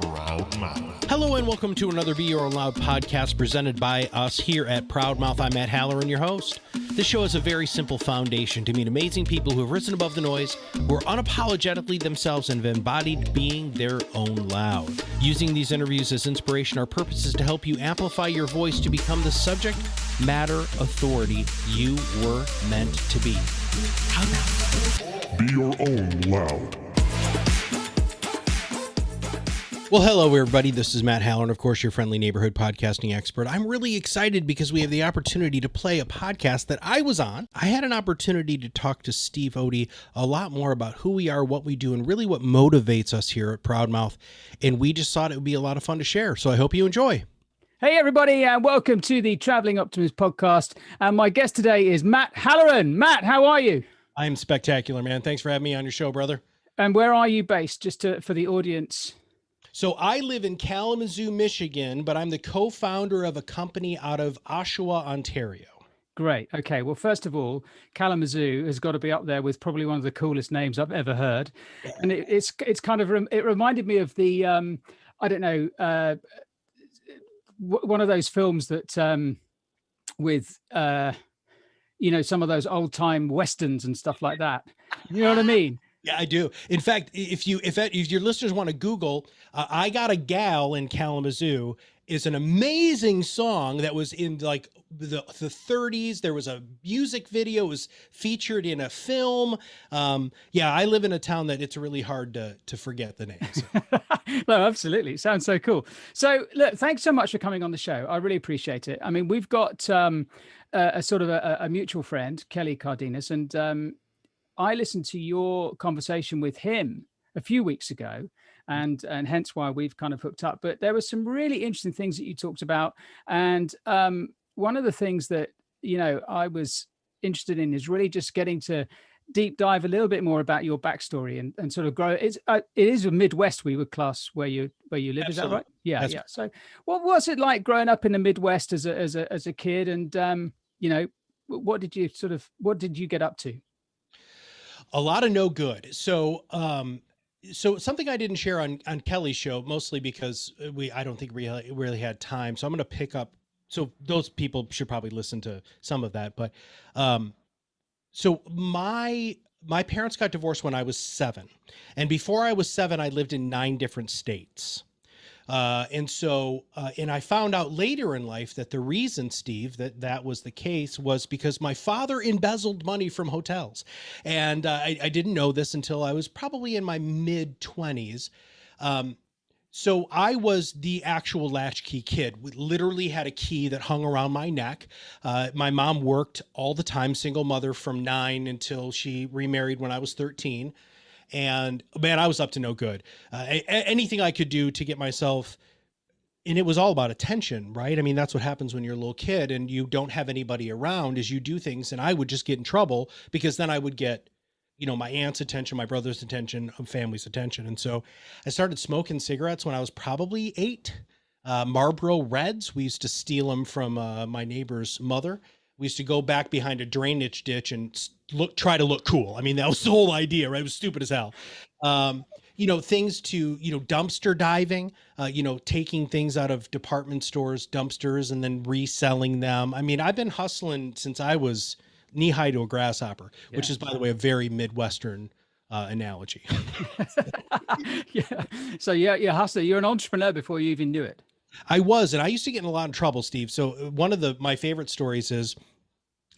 ProudMouth. Hello and welcome to another Be Your Own Loud podcast presented by us here at ProudMouth. I'm Matt Halloran, your host. This show has a very simple foundation to meet amazing people who have risen above the noise, who are unapologetically themselves and have embodied being their own loud. Using these interviews as inspiration, our purpose is to help you amplify your voice to become the subject matter authority you were meant to be. Be your own loud. Well, hello, everybody. This is Matt Halloran, of course, your friendly neighborhood podcasting expert. I'm really excited because we have the opportunity to play a podcast that I was on. I had an opportunity to talk to Steve Ody a lot more about who we are, what we do, and really what motivates us here at ProudMouth. And we just thought it would be a lot of fun to share. So I hope you enjoy. Hey, everybody, and welcome to the Travelling Optimist Podcast. And my guest today is Matt Halloran. Matt, how are you? I'm spectacular, man. Thanks for having me on your show, brother. And where are you based, for the audience? So I live in Kalamazoo, Michigan, but I'm the co-founder of a company out of Oshawa, Ontario. Great. Okay. Well, first of all, Kalamazoo has got to be up there with probably one of the coolest names I've ever heard. Yeah. And it's kind of, it reminded me of the, I don't know, one of those films that with, some of those old time Westerns and stuff like that. You know what I mean? Yeah, I do. In fact, if your listeners want to Google, I Got a Gal in Kalamazoo is an amazing song that was in like the 30s. There was a music video, it was featured in a film. Yeah, I live in a town that it's really hard to forget the names. No, absolutely. It sounds so cool. So look, thanks so much for coming on the show. I really appreciate it. I mean, we've got a sort of a mutual friend, Kelly Cardenas, and I listened to your conversation with him a few weeks ago, and hence why we've kind of hooked up. But there were some really interesting things that you talked about. And one of the things that, I was interested in is really just getting to deep dive a little bit more about your backstory and sort of grow. It is a Midwest, we would class where you live. Absolutely. Is that right? Yeah. That's right. So what was it like growing up in the Midwest as a kid? And, what did you get up to? A lot of no good. So something I didn't share on Kelly's show, mostly because I don't think we really had time. So I'm going to pick up. So those people should probably listen to some of that. But so my parents got divorced when I was 7. And before I was 7, I lived in 9 different states. And I found out later in life that the reason, Steve, that was the case was because my father embezzled money from hotels. And I didn't know this until I was probably in my mid-20s. So I was the actual latchkey kid. We literally had a key that hung around my neck. My mom worked all the time, single mother from 9 until she remarried when I was 13. And man, I was up to no good. Anything I could do to get myself, and it was all about attention, right? I mean, that's what happens when you're a little kid and you don't have anybody around, is you do things, and I would just get in trouble because then I would get, my aunt's attention, my brother's attention, family's attention. And so I started smoking cigarettes when I was probably 8. Marlboro Reds, we used to steal them from my neighbor's mother. We used to go back behind a drainage ditch and try to look cool. I mean, that was the whole idea, right? It was stupid as hell. Things to, dumpster diving, taking things out of department stores, dumpsters, and then reselling them. I mean, I've been hustling since I was knee high to a grasshopper, which is, by the way, a very Midwestern analogy. Yeah. So you're hustler. You're an entrepreneur before you even knew it. I was, and I used to get in a lot of trouble, Steve. So one of my favorite stories is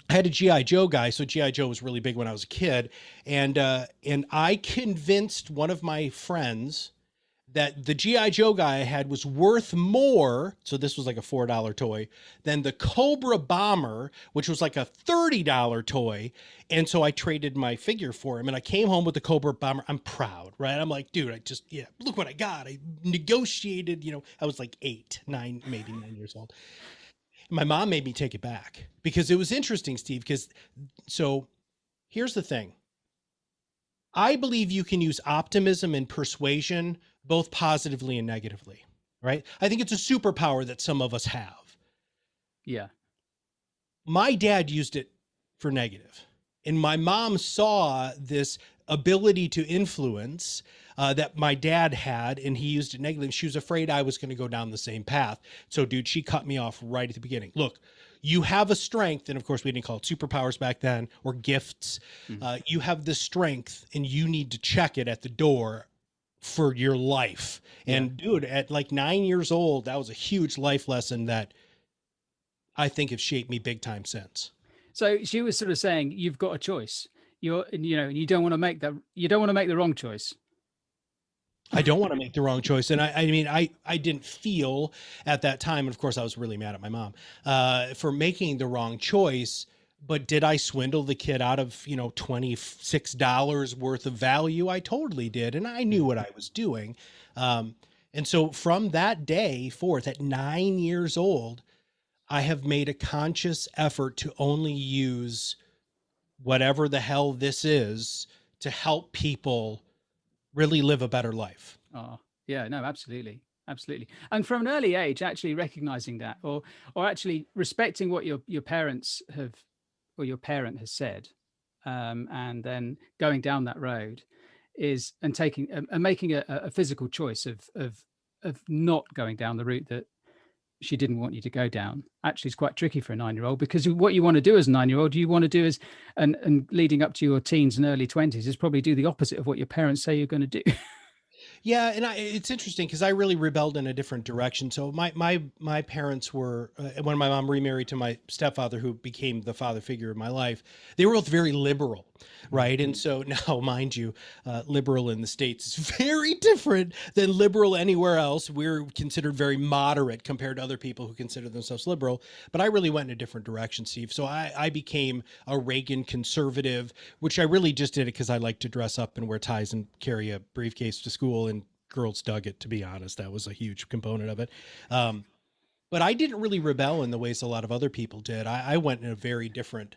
I had a G.I. Joe guy. So G.I. Joe was really big when I was a kid. And I convinced one of my friends that the G.I. Joe guy I had was worth more, so this was like a $4 toy, than the Cobra Bomber, which was like a $30 toy. And so I traded my figure for him, and I came home with the Cobra Bomber. I'm proud, right? I'm like, dude, look what I got. I negotiated, I was like 8, 9, maybe 9 years old. My mom made me take it back because it was interesting, Steve, so here's the thing. I believe you can use optimism and persuasion both positively and negatively, right? I think it's a superpower that some of us have. Yeah. My dad used it for negative, and my mom saw this ability to influence that my dad had, and he used it negatively. She was afraid I was going to go down the same path. So, dude, she cut me off right at the beginning. Look, you have a strength, and of course we didn't call it superpowers back then, or gifts. You have the strength, and you need to check it at the door for your life. And dude, at like 9 years old, that was a huge life lesson that I think have shaped me big time since. So she was sort of saying, you've got a choice. You don't want to make the wrong choice. I don't want to make the wrong choice. And I mean, I didn't feel at that time, and of course I was really mad at my mom for making the wrong choice, but did I swindle the kid out of, $26 worth of value? I totally did. And I knew what I was doing. And so from that day forth, at 9 years old, I have made a conscious effort to only use whatever the hell this is to help people really live a better life. Oh, yeah, no, absolutely. Absolutely. And from an early age, actually recognizing that, or actually respecting what your parents have, or your parent has said, and then going down that road and taking and making a physical choice of not going down the route that she didn't want you to go down. Actually, it's quite tricky for a 9-year-old, because what you want to do as a 9-year-old, you want to do is, and leading up to your teens and early 20s, is probably do the opposite of what your parents say you're going to do. Yeah, and it's interesting because I really rebelled in a different direction. So my parents were, when my mom remarried to my stepfather, who became the father figure of my life, they were both very liberal, right? And so now, mind you, liberal in the States is very different than liberal anywhere else. We're considered very moderate compared to other people who consider themselves liberal. But I really went in a different direction, Steve. So I became a Reagan conservative, which I really just did it because I like to dress up and wear ties and carry a briefcase to school, and girls dug it, to be honest. That was a huge component of it. But I didn't really rebel in the ways a lot of other people did. I went in a very different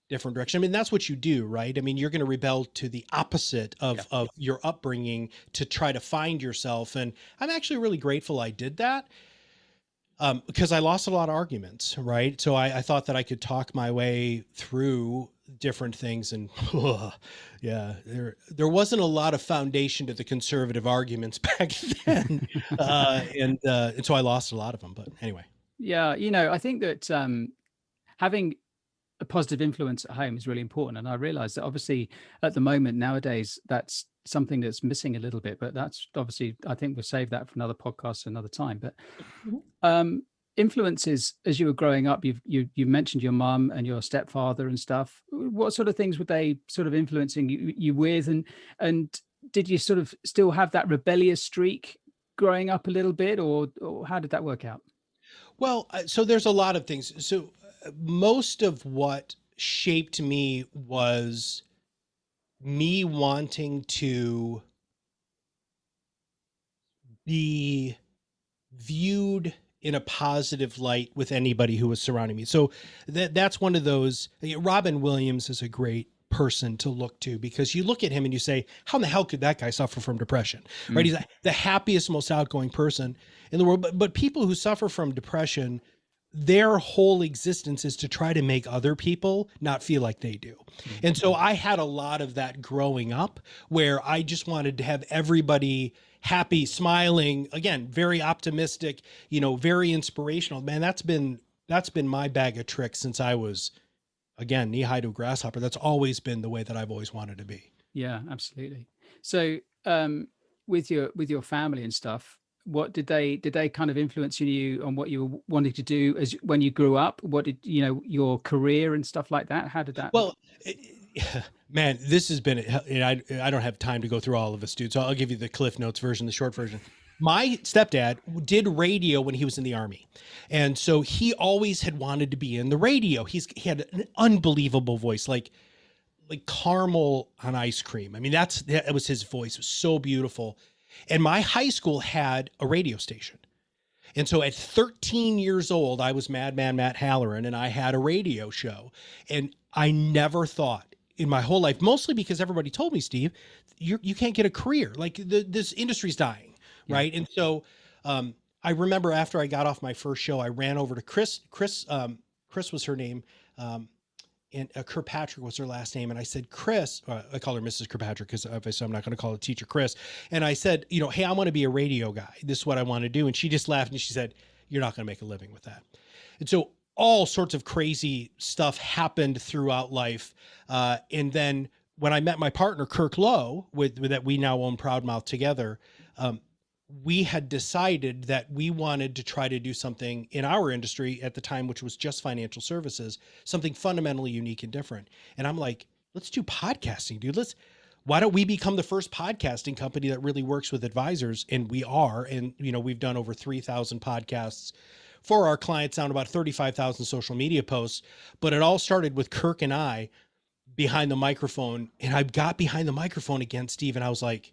direction. I mean, that's what you do, right? I mean, you're going to rebel to the opposite of your upbringing to try to find yourself. And I'm actually really grateful I did that. Because I lost a lot of arguments, right? So I thought that I could talk my way through different things, and there wasn't a lot of foundation to the conservative arguments back then, and so I lost a lot of them. But anyway, Yeah, I think that having a positive influence at home is really important, and I realize that obviously at the moment nowadays that's something that's missing a little bit, but that's obviously, I think we'll save that for another podcast another time. But influences as you were growing up, you mentioned your mum and your stepfather and stuff. What sort of things were they sort of influencing you with, and did you sort of still have that rebellious streak growing up a little bit, or how did that work out? well, so there's a lot of things. So most of what shaped me was me wanting to be viewed in a positive light with anybody who was surrounding me. So that's one of those. Robin Williams is a great person to look to, because you look at him and you say, how in the hell could that guy suffer from depression? Right? He's the happiest, most outgoing person in the world. But people who suffer from depression, their whole existence is to try to make other people not feel like they do. And so I had a lot of that growing up, where I just wanted to have everybody happy, smiling, again, very optimistic, very inspirational. Man, that's been my bag of tricks since I was, again, knee high to a grasshopper. That's always been the way that I've always wanted to be. Yeah, absolutely. So with your family and stuff, what did they kind of influence you on what you were wanting to do as when you grew up? What did your career and stuff like that? How did that? Well, man, this has been, I don't have time to go through all of this, dude. So I'll give you the Cliff Notes version, the short version. My stepdad did radio when he was in the Army. And so he always had wanted to be in the radio. He had an unbelievable voice, like caramel on ice cream. I mean, that was his voice. It was so beautiful. And my high school had a radio station. And so at 13 years old, I was Madman Matt Halloran, and I had a radio show. And I never thought in my whole life, mostly because everybody told me, Steve, you can't get a career. Like this industry's dying, right? And so I remember after I got off my first show, I ran over to Chris was her name, and Kirkpatrick was her last name. And I said, Chris, I call her Mrs. Kirkpatrick because obviously I'm not going to call the teacher Chris. And I said, hey, I want to be a radio guy. This is what I want to do. And she just laughed and she said, you're not going to make a living with that. And so all sorts of crazy stuff happened throughout life. And then when I met my partner, Kirk Lowe, that we now own ProudMouth together, we had decided that we wanted to try to do something in our industry at the time, which was just financial services, something fundamentally unique and different. And I'm like, let's do podcasting, dude. Why don't we become the first podcasting company that really works with advisors? And we are, and we've done over 3,000 podcasts for our clients, on about 35,000 social media posts. But it all started with Kirk and I behind the microphone. And I got behind the microphone again, Steve, and I was like,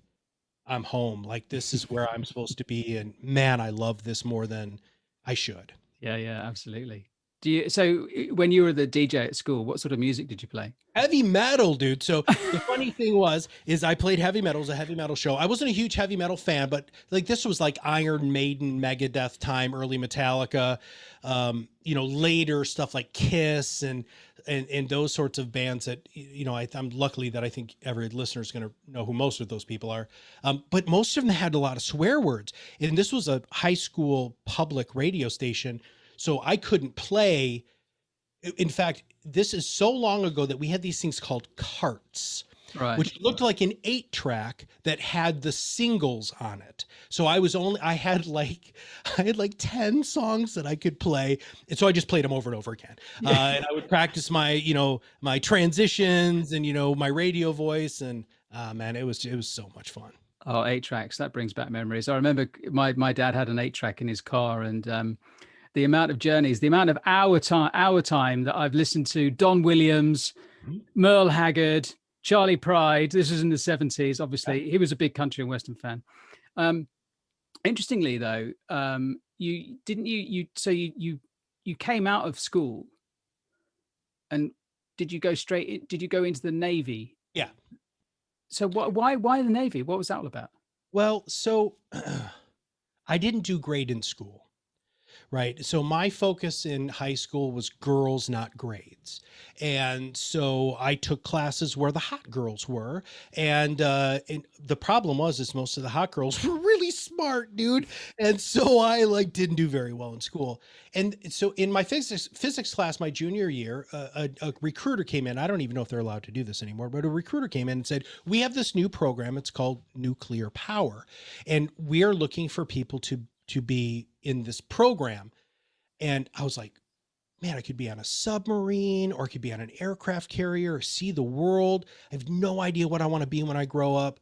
I'm home. Like, this is where I'm supposed to be. And man, I love this more than I should. Yeah, absolutely. So when you were the DJ at school, what sort of music did you play? Heavy metal, dude. So the funny thing is I played heavy metal. It was a heavy metal show. I wasn't a huge heavy metal fan, but like this was like Iron Maiden, Megadeth time, early Metallica, later stuff like Kiss and those sorts of bands that, I'm luckily that I think every listener is going to know who most of those people are. But most of them had a lot of swear words. And this was a high school public radio station. So I couldn't play. In fact, this is so long ago that we had these things called carts, right, which looked like an 8-track that had the singles on it. So I had like 10 songs that I could play. And so I just played them over and over again. And I would practice my, my transitions and, my radio voice. And man, it was so much fun. Oh, 8 tracks. That brings back memories. I remember my dad had an 8-track in his car, and the amount of journeys, the amount of hour time that I've listened to Don Williams, Merle Haggard, Charlie Pride. This was in the 70s. Obviously, he was a big country and Western fan. Interestingly, though, you came out of school, and did you go into the Navy? Yeah. So why the Navy? What was that all about? Well, so I didn't do great in school. Right. So my focus in high school was girls, not grades. And so I took classes where the hot girls were. And the problem is most of the hot girls were really smart, dude. And so I didn't do very well in school. And so in my physics class, my junior year, a recruiter came in. I don't even know if they're allowed to do this anymore, but a recruiter came in and said, we have this new program. It's called nuclear power. And we are looking for people to be in this program. And I was like, man, I could be on a submarine, or I could be on an aircraft carrier, or see the world. I have no idea what I want to be when I grow up.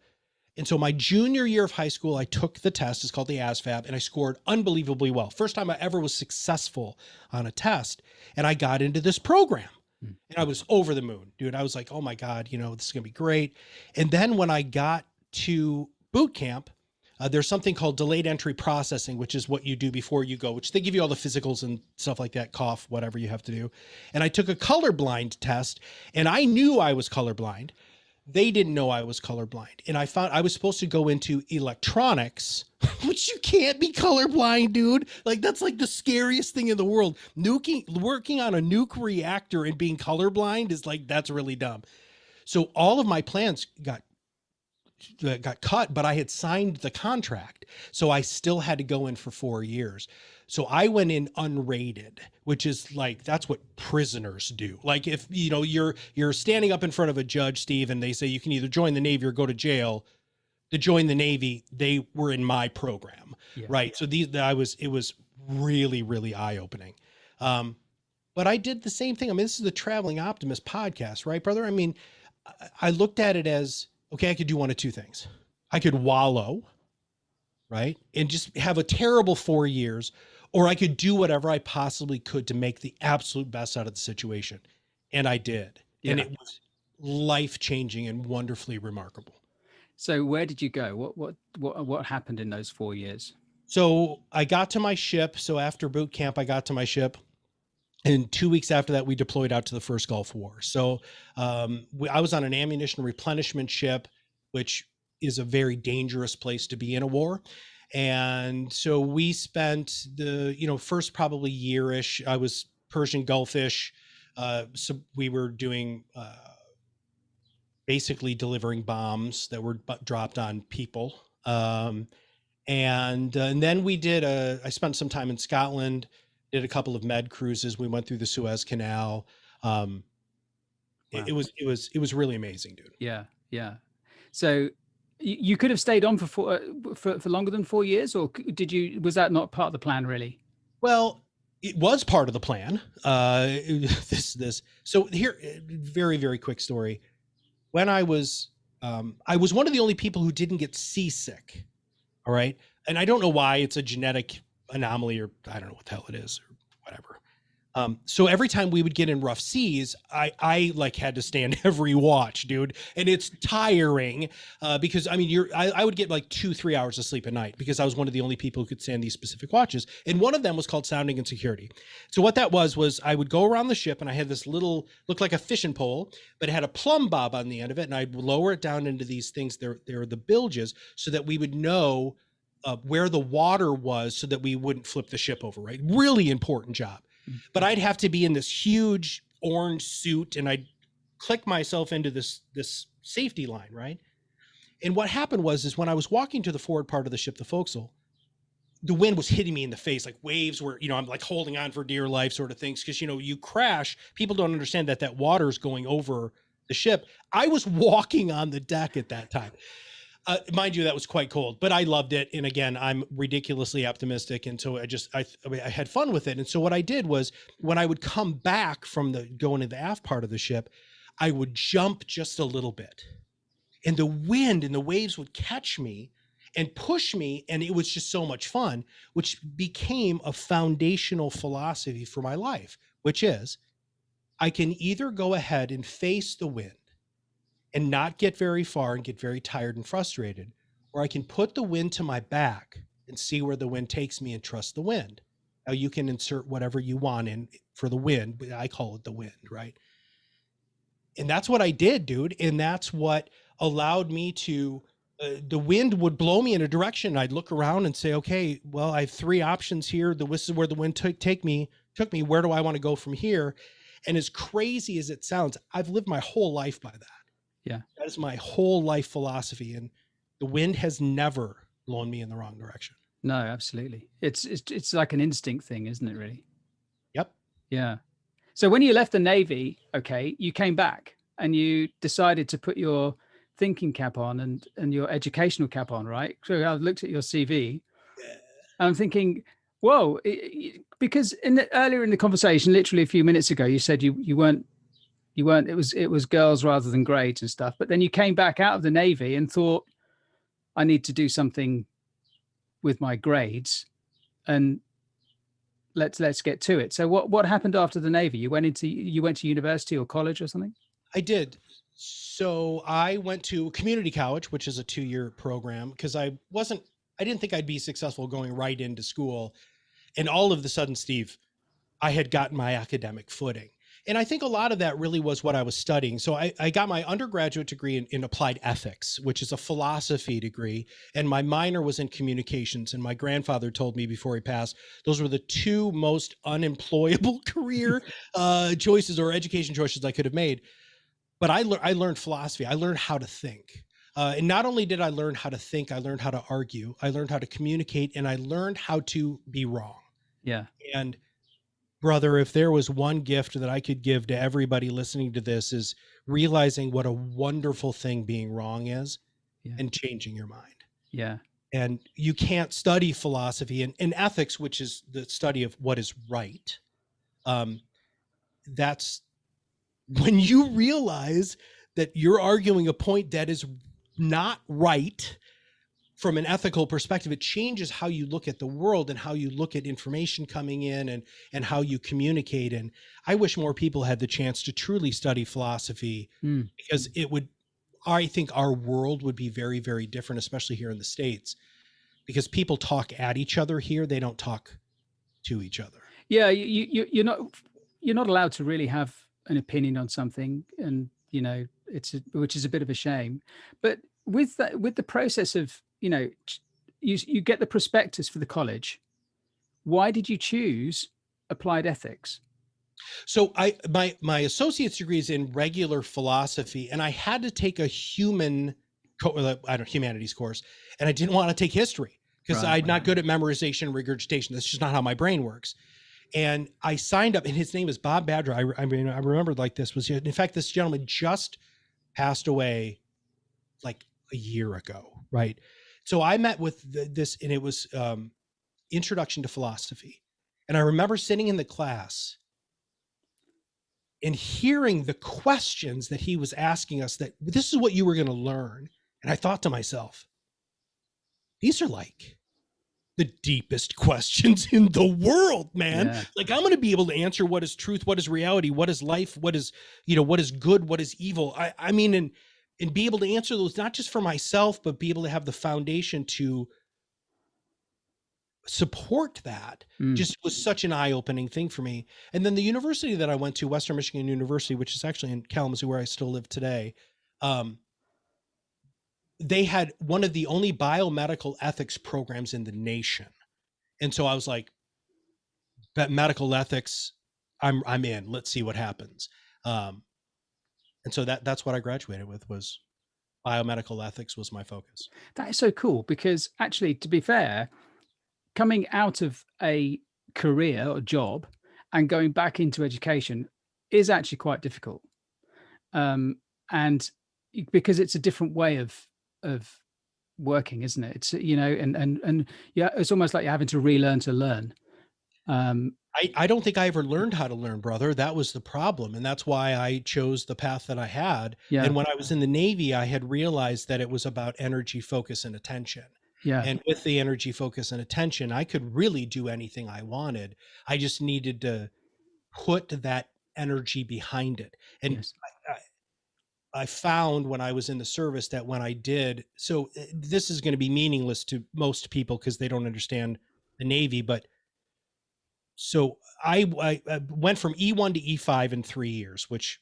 And so my junior year of high school, I took the test. It's called the ASVAB, and I scored unbelievably well. First time I ever was successful on a test. And I got into this program. And I was over the moon, dude. I was like, oh my God, this is going to be great. And then when I got to boot camp, there's something called delayed entry processing, which is what you do before you go, which they give you all the physicals and stuff like that, cough, whatever you have to do. And I took a colorblind test, and I knew I was colorblind. They didn't know I was colorblind. And I found I was supposed to go into electronics, which you can't be colorblind, dude. Like, that's like the scariest thing in the world. Working on a nuke reactor and being colorblind is that's really dumb. So all of my plans got cut, but I had signed the contract. So I still had to go in for 4 years. So I went in unrated, which is that's what prisoners do. Like, if, you're standing up in front of a judge, Steve, and they say you can either join the Navy or go to jail. To join the Navy, they were in my program. Yeah. Right. So it was really, really eye-opening. But I did the same thing. I mean, this is the Traveling Optimist podcast, right, brother? I mean, I looked at it as, okay, I could do one of two things. I could wallow, right, and just have a terrible 4 years, or I could do whatever I possibly could to make the absolute best out of the situation. And I did. Yeah. And it was life-changing and wonderfully remarkable. So where did you go? What happened in those 4 years? So I got to my ship. So after boot camp, I got to my ship. And 2 weeks after that, we deployed out to the first Gulf War. So I was on an ammunition replenishment ship, which is a very dangerous place to be in a war. And so we spent the, first probably year-ish, I was Persian Gulf-ish, So we were doing basically delivering bombs that were dropped on people. And then I spent some time in Scotland, did a couple of med cruises. We went through the Suez Canal. Wow. It was really amazing, dude. Yeah. Yeah. So you could have stayed on for longer than 4 years, or was that not part of the plan really? Well, it was part of the plan. So here, very, very quick story. When I was one of the only people who didn't get seasick. All right. And I don't know why. It's a genetic anomaly, or I don't know what the hell it is, or whatever. So every time we would get in rough seas, I like had to stand every watch, dude. And it's tiring because I mean, I would get like 2-3 hours of sleep a night because I was one of the only people who could stand these specific watches. And one of them was called sounding and security. So what that was I would go around the ship and I had this little, looked like a fishing pole, but it had a plumb bob on the end of it. And I'd lower it down into these things. They're the bilges, so that we would know where the water was so that we wouldn't flip the ship over, right? Really important job. But I'd have to be in this huge orange suit and I'd click myself into this safety line, right? And what happened is when I was walking to the forward part of the ship, the forecastle, the wind was hitting me in the face, like waves where, I'm like holding on for dear life sort of things. Cause you crash, people don't understand that water is going over the ship. I was walking on the deck at that time. Mind you, that was quite cold, but I loved it. And again, I'm ridiculously optimistic. And so I had fun with it. And so what I did was when I would come back from going to the aft part of the ship, I would jump just a little bit and the wind and the waves would catch me and push me. And it was just so much fun, which became a foundational philosophy for my life, which is I can either go ahead and face the wind and not get very far and get very tired and frustrated, or I can put the wind to my back and see where the wind takes me and trust the wind. Now you can insert whatever you want in for the wind, but I call it the wind, right? And that's what I did, dude. And that's what allowed me to, the wind would blow me in a direction. I'd look around and say, okay, well, I have 3 options here. This is where the wind took me. Where do I want to go from here? And as crazy as it sounds, I've lived my whole life by that. Yeah. That is my whole life philosophy. And the wind has never blown me in the wrong direction. No, absolutely. It's like an instinct thing, isn't it really? Yep. Yeah. So when you left the Navy, okay, you came back and you decided to put your thinking cap on and your educational cap on, right? So I looked at your CV and I'm thinking, whoa, because earlier in the conversation, literally a few minutes ago, you said you weren't, it was girls rather than grades and stuff. But then you came back out of the Navy and thought, I need to do something with my grades and let's get to it. So what happened after the Navy? You went to university or college or something? I did. So I went to community college, which is a 2-year program, because I didn't think I'd be successful going right into school. And all of a sudden, Steve, I had gotten my academic footing. And I think a lot of that really was what I was studying. So I got my undergraduate degree in applied ethics, which is a philosophy degree. And my minor was in communications. And my grandfather told me before he passed, those were the 2 most unemployable career choices or education choices I could have made. But I learned philosophy. I learned how to think. And not only did I learn how to think, I learned how to argue. I learned how to communicate, and I learned how to be wrong. Yeah. And brother, if there was one gift that I could give to everybody listening to this, is realizing what a wonderful thing being wrong is, and changing your mind. Yeah. And you can't study philosophy and ethics, which is the study of what is right. That's when you realize that you're arguing a point that is not right from an ethical perspective. It changes how you look at the world and how you look at information coming in and how you communicate. And I wish more people had the chance to truly study philosophy, because I think our world would be very, very different, especially here in the States, because people talk at each other here. They don't talk to each other. Yeah. You're not allowed to really have an opinion on something. And, which is a bit of a shame, but with the process of, you get the prospectus for the college. Why did you choose applied ethics? So my associate's degree is in regular philosophy, and I had to take a humanities course, and I didn't want to take history because Right. I'm not good at memorization and regurgitation. That's just not how my brain works. And I signed up, and his name is Bob Badger. I mean, I remembered like this was, in fact, this gentleman just passed away like a year ago, right? So I met with this, and it was Introduction to Philosophy. And I remember sitting in the class and hearing the questions that he was asking us, that this is what you were going to learn. And I thought to myself, these are like the deepest questions in the world, man. Yeah. Like, I'm going to be able to answer what is truth, what is reality, what is life, what is, what is good, what is evil. I mean, and be able to answer those, not just for myself, but be able to have the foundation to support that. Just was such an eye-opening thing for me. And then the university that I went to, Western Michigan University, which is actually in Kalamazoo, where I still live today, they had one of the only biomedical ethics programs in the nation. And so I was like, that medical ethics, I'm in. Let's see what happens. And so that's what I graduated with, was biomedical ethics was my focus. That is so cool, because actually, to be fair, coming out of a career or job and going back into education is actually quite difficult. And because it's a different way of working, isn't it? It's, and yeah, it's almost like you're having to relearn to learn. I don't think I ever learned how to learn, brother. That was the problem. And that's why I chose the path that I had. Yeah. And when I was in the Navy, I had realized that it was about energy, focus, and attention. Yeah. And with the energy, focus, and attention, I could really do anything I wanted. I just needed to put that energy behind it. And Yes. I found when I was in the service that when I did, so this is going to be meaningless to most people because they don't understand the Navy, but so I went from E1 to E5 in 3 years, which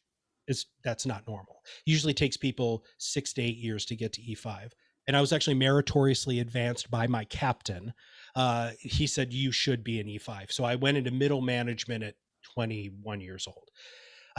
that's not normal. Usually takes people 6 to 8 years to get to E5. And I was actually meritoriously advanced by my captain. He said, you should be an E5. So I went into middle management at 21 years old.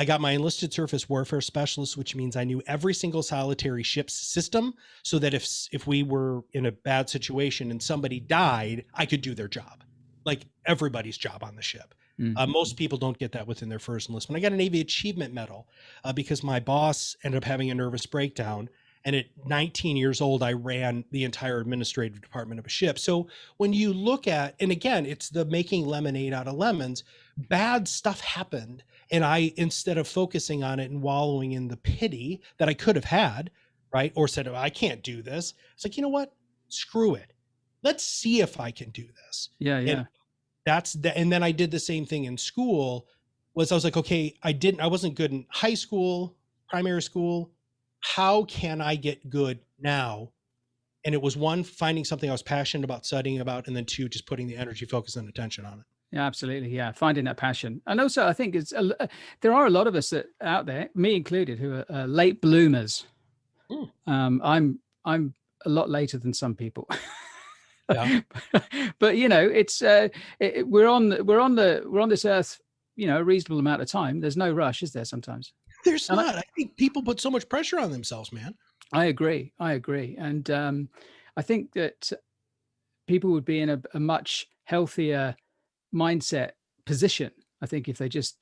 I got my enlisted surface warfare specialist, which means I knew every single solitary ship's system, so that if we were in a bad situation and somebody died, I could do their job, like everybody's job on the ship. Most people don't get that within their first enlistment. I got a Navy Achievement Medal because my boss ended up having a nervous breakdown. And at 19 years old, I ran the entire administrative department of a ship. So when you look at, and again, it's the making lemonade out of lemons, bad stuff happened. And I, instead of focusing on it and wallowing in the pity that I could have had, right, or said, oh, I can't do this, it's like, you know what? Screw it. Let's see if I can do this. Yeah. Yeah. And then I did the same thing in school. I was like, okay, I wasn't good in high school, primary school. How can I get good now? And it was one, finding something I was passionate about studying about, and then two, just putting the energy, focus, and attention on it. Yeah, absolutely. Yeah, finding that passion. And also, I think there are a lot of us that out there, me included, who are late bloomers. I'm a lot later than some people. Yeah. But it's we're on this earth, a reasonable amount of time. There's no rush, is there? Sometimes there's not. I think people put so much pressure on themselves, man. I agree. And I think that people would be in a much healthier mindset position, I think, if they just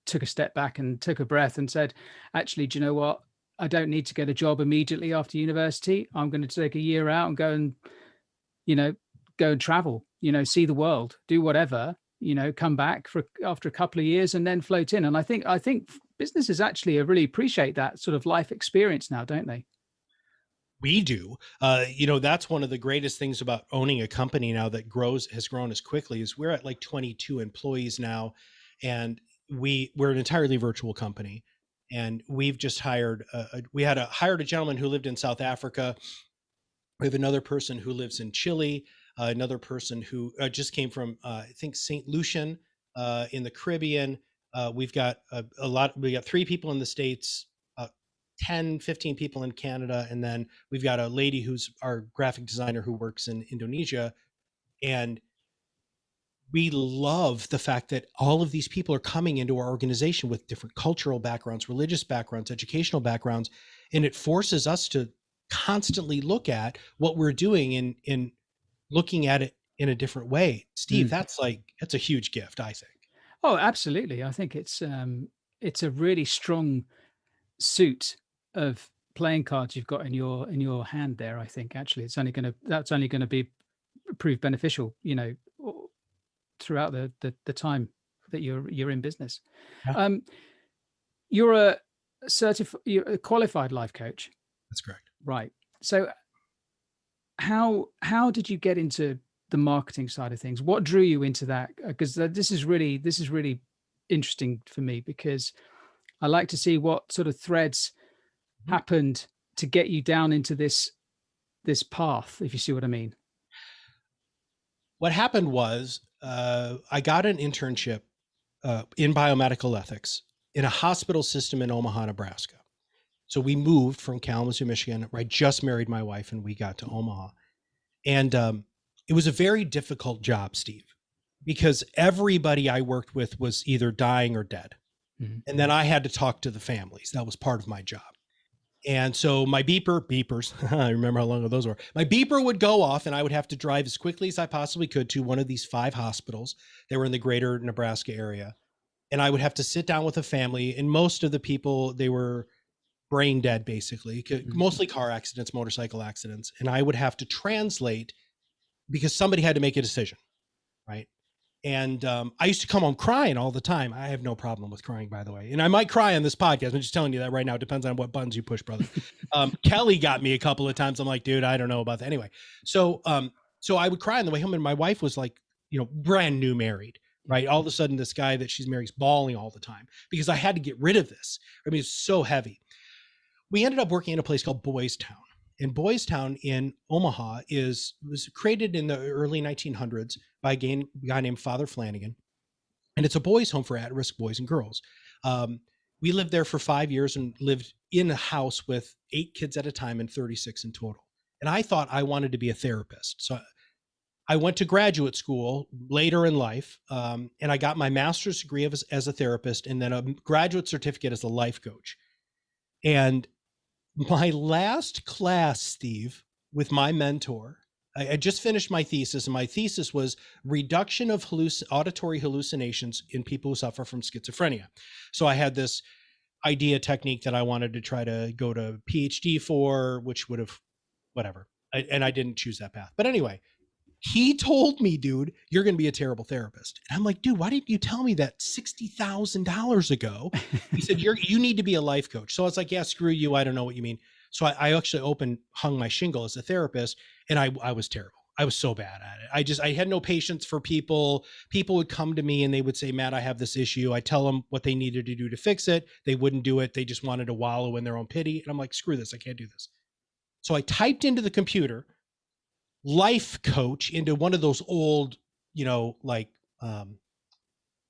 took a step back and took a breath and said, actually, do you know what? I don't need to get a job immediately after university. I'm going to take a year out and go and travel, see the world, do whatever, come back after a couple of years and then float in. And I think businesses actually really appreciate that sort of life experience now, don't they? We do. That's one of the greatest things about owning a company now that has grown as quickly, is we're at like 22 employees now. And we're an entirely virtual company. And we've just hired a gentleman who lived in South Africa. We have another person who lives in Chile, another person who just came from, I think, St. Lucian in the Caribbean. We've got we got 3 people in the States, 10, 15 people in Canada. And then we've got a lady who's our graphic designer who works in Indonesia. And we love the fact that all of these people are coming into our organization with different cultural backgrounds, religious backgrounds, educational backgrounds, and it forces us to constantly look at what we're doing in looking at it in a different way. Steve, that's a huge gift, I think. Oh, absolutely. I think it's a really strong suit of playing cards you've got in your hand there. I think actually that's only gonna be prove beneficial, throughout the time that you're in business. Yeah. You're you're a qualified life coach, That's correct. right? So how did you get into the marketing side of things? What drew you into that? Because this is really interesting for me, because I like to see what sort of threads happened to get you down into this path, if you see what I mean. What happened was I got an internship in biomedical ethics in a hospital system in Omaha, Nebraska. So we moved from Kalamazoo, Michigan, where I just married my wife, and we got to Omaha. And it was a very difficult job, Steve, because everybody I worked with was either dying or dead. And then I had to talk to the families. That was part of my job. And so my beepers, I remember how long ago those were. My beeper would go off, and I would have to drive as quickly as I possibly could to one of these 5 hospitals that were in the greater Nebraska area. And I would have to sit down with a family, and most of the people, they were brain dead, basically, mostly car accidents, motorcycle accidents. And I would have to translate because somebody had to make a decision, right? And I used to come home crying all the time. I have no problem with crying, by the way. And I might cry on this podcast. I'm just telling you that right now. It depends on what buttons you push, brother. Kelly got me a couple of times. I'm like, dude, I don't know about that. Anyway, so I would cry on the way home, and my wife was like, brand new married, right? All of a sudden, this guy that she's married is bawling all the time because I had to get rid of this. I mean, it's so heavy. We ended up working in a place called Boys Town. And Boys Town in Omaha was created in the early 1900s by a guy named Father Flanagan. And it's a boys' home for at-risk boys and girls. We lived there for 5 years and lived in a house with 8 kids at a time and 36 in total. And I thought I wanted to be a therapist. So I went to graduate school later in life, and I got my master's degree as a therapist and then a graduate certificate as a life coach. And my last class, Steve, with my mentor, I just finished my thesis, and my thesis was reduction of auditory hallucinations in people who suffer from schizophrenia. So I had this idea technique that I wanted to try to go to PhD for, which would have, whatever. And I didn't choose that path. But anyway, he told me, dude, you're going to be a terrible therapist. And I'm like, dude, why didn't you tell me that $60,000 ago? He said, you need to be a life coach. So I was like, yeah, screw you. I don't know what you mean. So I actually hung my shingle as a therapist, and I was terrible. I was so bad at it. I had no patience for people. People would come to me and they would say, Matt, I have this issue. I tell them what they needed to do to fix it. They wouldn't do it. They just wanted to wallow in their own pity. And I'm like, screw this. I can't do this. So I typed into the computer life coach into one of those old,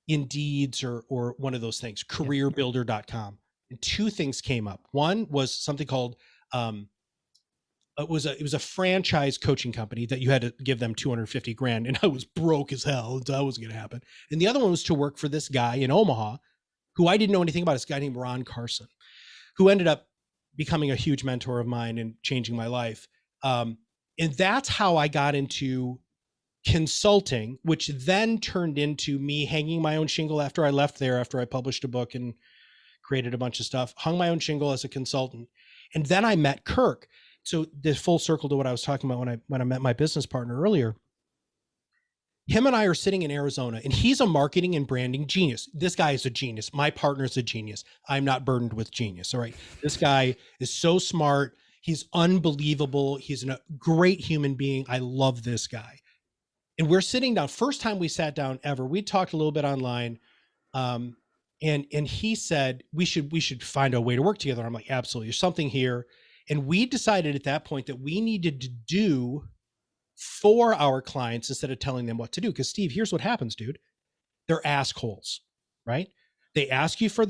Indeeds or one of those things, careerbuilder.com. And 2 things came up. One was something called, it was a franchise coaching company that you had to give them $250,000. And I was broke as hell. And that wasn't going to happen. And the other one was to work for this guy in Omaha who I didn't know anything about. This guy named Ron Carson, who ended up becoming a huge mentor of mine and changing my life. And that's how I got into consulting, which then turned into me hanging my own shingle after I left there, after I published a book and created a bunch of stuff, hung my own shingle as a consultant. And then I met Kirk. So this full circle to what I was talking about when I met my business partner earlier. Him and I are sitting in Arizona, and he's a marketing and branding genius. This guy is a genius. My partner's a genius. I'm not burdened with genius. All right. This guy is so smart. He's unbelievable. He's a great human being. I love this guy. And we're sitting down. First time we sat down ever. We talked a little bit online. And he said, we should find a way to work together. I'm like, absolutely. There's something here. And we decided at that point that we needed to do for our clients instead of telling them what to do. Because Steve, here's what happens, dude. They're assholes, right? They ask you for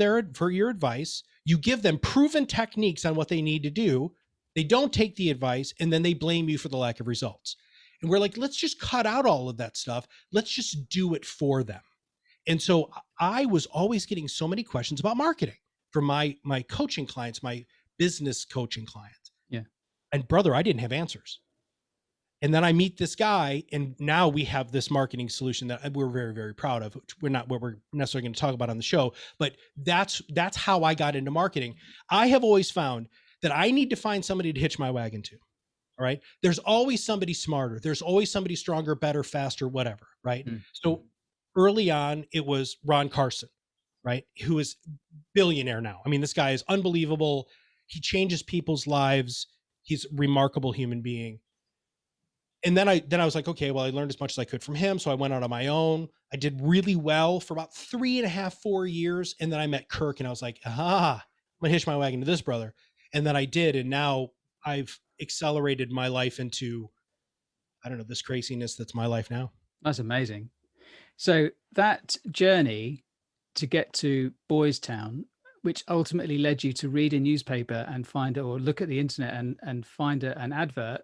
your advice. You give them proven techniques on what they need to do. They don't take the advice, and then they blame you for the lack of results. And we're like, let's just cut out all of that stuff. Let's just do it for them. And so I was always getting so many questions about marketing from my coaching clients, my business coaching clients. Yeah. And brother, I didn't have answers. And then I meet this guy, and now we have this marketing solution that we're very, very proud of, which we're not what we're necessarily going to talk about on the show, but that's how I got into marketing. I have always found that I need to find somebody to hitch my wagon to. All right. There's always somebody smarter. There's always somebody stronger, better, faster, whatever. Right. So early on, it was Ron Carson, right? Who is billionaire now. I mean, this guy is unbelievable. He changes people's lives. He's a remarkable human being. And then I was like, okay, well, I learned as much as I could from him. So I went out on my own. I did really well for about 3.5, 4 years. And then I met Kirk, and I was like, I'm gonna hitch my wagon to this brother. And then I did. And now I've accelerated my life into, I don't know, this craziness that's my life now. That's amazing. So that journey to get to Boys Town, which ultimately led you to read a newspaper and find or look at the internet and find an advert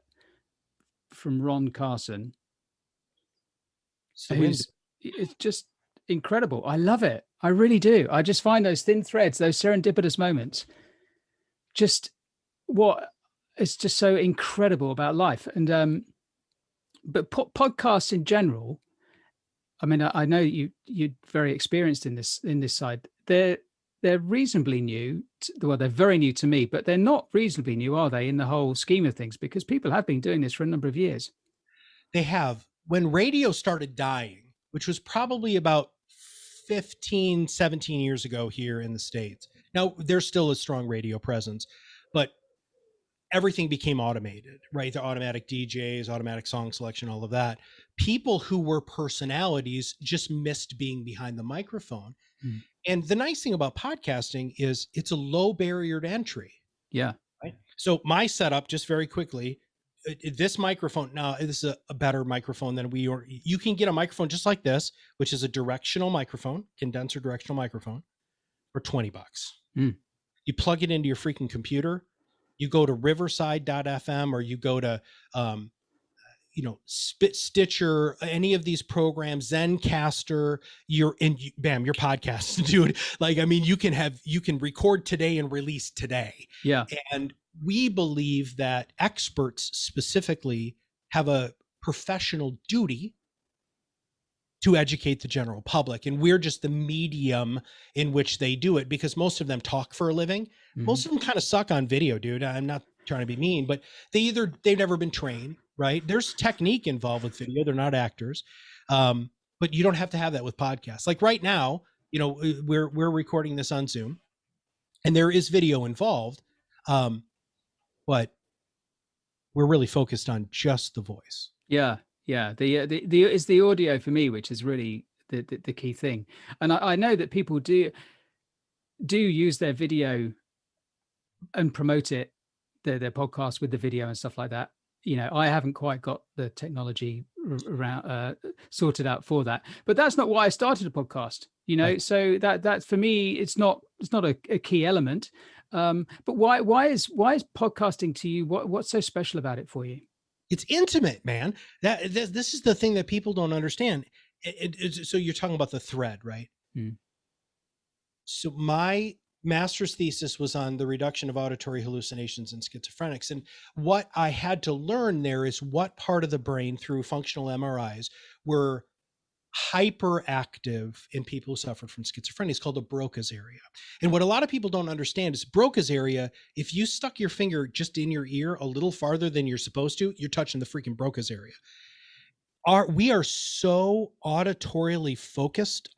from Ron Carson, it's just incredible. I love it. I really do. I just find those thin threads, those serendipitous moments, just what is just so incredible about life. And but podcasts in general, I mean, I know you're very experienced in this side. They're reasonably new. Well, they're very new to me, but they're not reasonably new, are they, in the whole scheme of things? Because people have been doing this for a number of years. They have. When radio started dying, which was probably about 15, 17 years ago here in the States. Now, there's still a strong radio presence, but everything became automated, right? The automatic DJs, automatic song selection, all of that. People who were personalities just missed being behind the microphone. And the nice thing about podcasting is it's a low barrier to entry. Yeah. Right. So my setup, just very quickly, this microphone, now this is a better microphone than you can get a microphone just like this, which is a directional microphone, condenser directional microphone, for $20. You plug it into your freaking computer. You go to riverside.fm, or you go to, Stitcher, any of these programs, Zencaster, bam, your podcast, dude. Like, I mean, you can record today and release today. Yeah. And we believe that experts specifically have a professional duty to educate the general public. And we're just the medium in which they do it, because most of them talk for a living. Most of them kind of suck on video, dude. I'm not trying to be mean, but they've never been trained, right? There's technique involved with video. They're not actors. But you don't have to have that with podcasts. Like right now, we're recording this on Zoom, and there is video involved. But we're really focused on just the voice. Yeah. Yeah. It's the audio for me, which is really the key thing. And I know that people do use their video and promote it, their podcast with the video and stuff like that. I haven't quite got the technology around sorted out for that, but that's not why I started a podcast, Right. So that for me, it's not a key element. But why is podcasting to you? What's so special about it for you? It's intimate, man. This is the thing that people don't understand. So you're talking about the thread, right? So my master's thesis was on the reduction of auditory hallucinations in schizophrenics. And what I had to learn there is what part of the brain through functional MRIs were hyperactive in people who suffered from schizophrenia. It's called the Broca's area. And what a lot of people don't understand is Broca's area, if you stuck your finger just in your ear a little farther than you're supposed to, you're touching the freaking Broca's area. We are so auditorily focused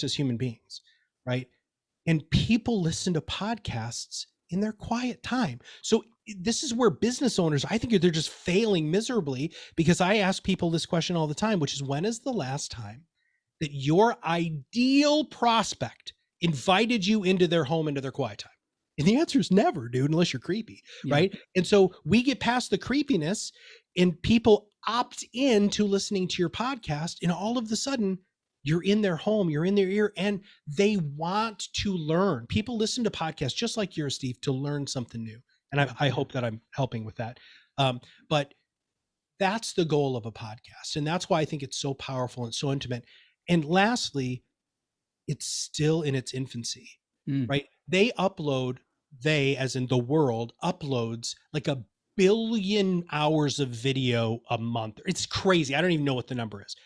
as human beings, right? And people listen to podcasts in their quiet time. So this is where business owners, I think they're just failing miserably, because I ask people this question all the time, which is, when is the last time that your ideal prospect invited you into their home, into their quiet time? And the answer is never, dude, unless you're creepy, right? And so we get past the creepiness and people opt in to listening to your podcast, and all of a sudden you're in their home, you're in their ear, and they want to learn. People listen to podcasts just like yours, Steve, to learn something new. And I hope that I'm helping with that. But That's the goal of a podcast. And that's why I think it's so powerful and so intimate. And lastly, it's still in its infancy, right? They, as in the world, uploads like 1 billion hours of video a month. It's crazy. I don't even know what the number is.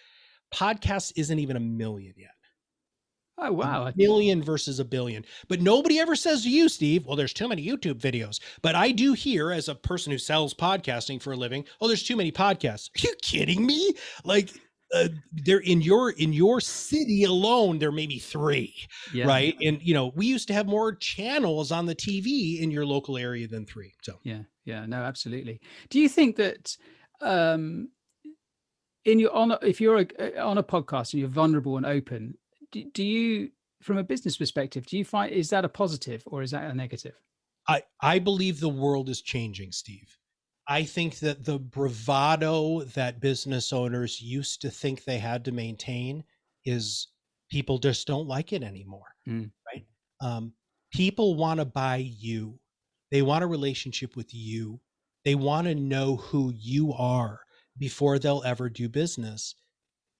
Podcast isn't even 1 million yet. Oh, wow. 1 million versus 1 billion. But nobody ever says to you, Steve, well, there's too many YouTube videos. But I do hear, as a person who sells podcasting for a living, oh, there's too many podcasts. Are you kidding me? Like, they're in your city alone, there may be 3, right? And we used to have more channels on the TV in your local area than 3. So no, absolutely. Do you think that if you're on a podcast and you're vulnerable and open, do you, from a business perspective, do you find, is that a positive or is that a negative? I believe the world is changing, Steve. I think that the bravado that business owners used to think they had to maintain is, people just don't like it anymore, right? People want to buy you. They want a relationship with you. They want to know who you are before they'll ever do business.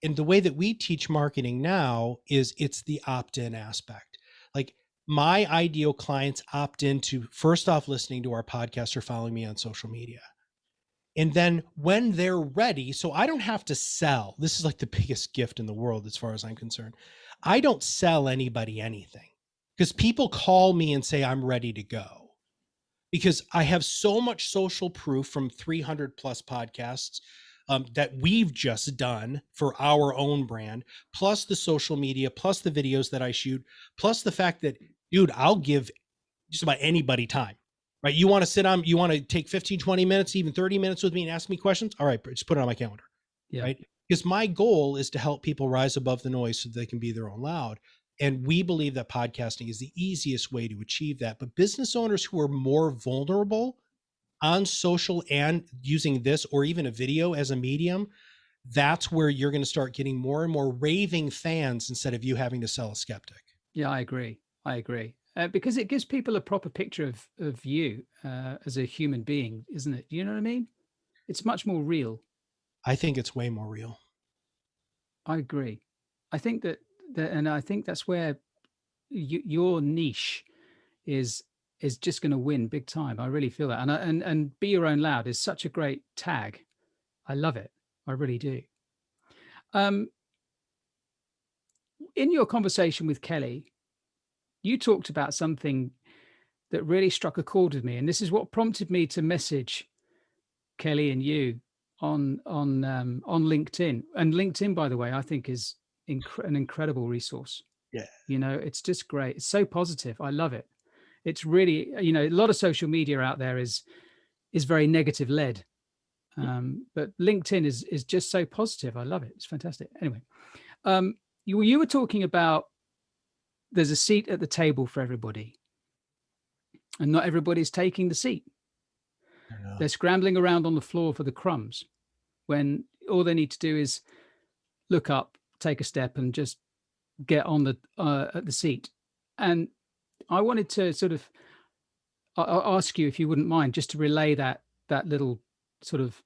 And the way that we teach marketing now is it's the opt-in aspect. Like, my ideal clients opt into, first off, listening to our podcast or following me on social media. And then when they're ready, so I don't have to sell. This is like the biggest gift in the world as far as I'm concerned. I don't sell anybody anything, because people call me and say, I'm ready to go. Because I have so much social proof from 300 plus podcasts that we've just done for our own brand, plus the social media, plus the videos that I shoot, plus the fact that, dude, I'll give just about anybody time. Right? You want to take 15, 20 minutes, even 30 minutes with me and ask me questions? All right, just put it on my calendar. Yeah. Right? Because my goal is to help people rise above the noise so they can be their own loud. And we believe that podcasting is the easiest way to achieve that. But business owners who are more vulnerable on social and using this or even a video as a medium, that's where you're going to start getting more and more raving fans instead of you having to sell a skeptic. Yeah, I agree. Because it gives people a proper picture of you as a human being, isn't it? Do you know what I mean? It's much more real. I think it's way more real. I agree. I think and I think that's where your niche is just going to win big time. I really feel that. And be your own loud is such a great tag. I love it. I really do. In your conversation with Kelly, you talked about something that really struck a chord with me, and this is what prompted me to message Kelly and you on LinkedIn. And LinkedIn, by the way, I think is an incredible resource. Yeah, it's just great. It's so positive. I love it. It's really, a lot of social media out there is very negative led, but LinkedIn is just so positive. I love it. It's fantastic. Anyway, you were talking about, there's a seat at the table for everybody, and not everybody's taking the seat. They're scrambling around on the floor for the crumbs, when all they need to do is look up, take a step, and just get on the seat. And I wanted to sort of ask you, if you wouldn't mind, just to relay that little sort of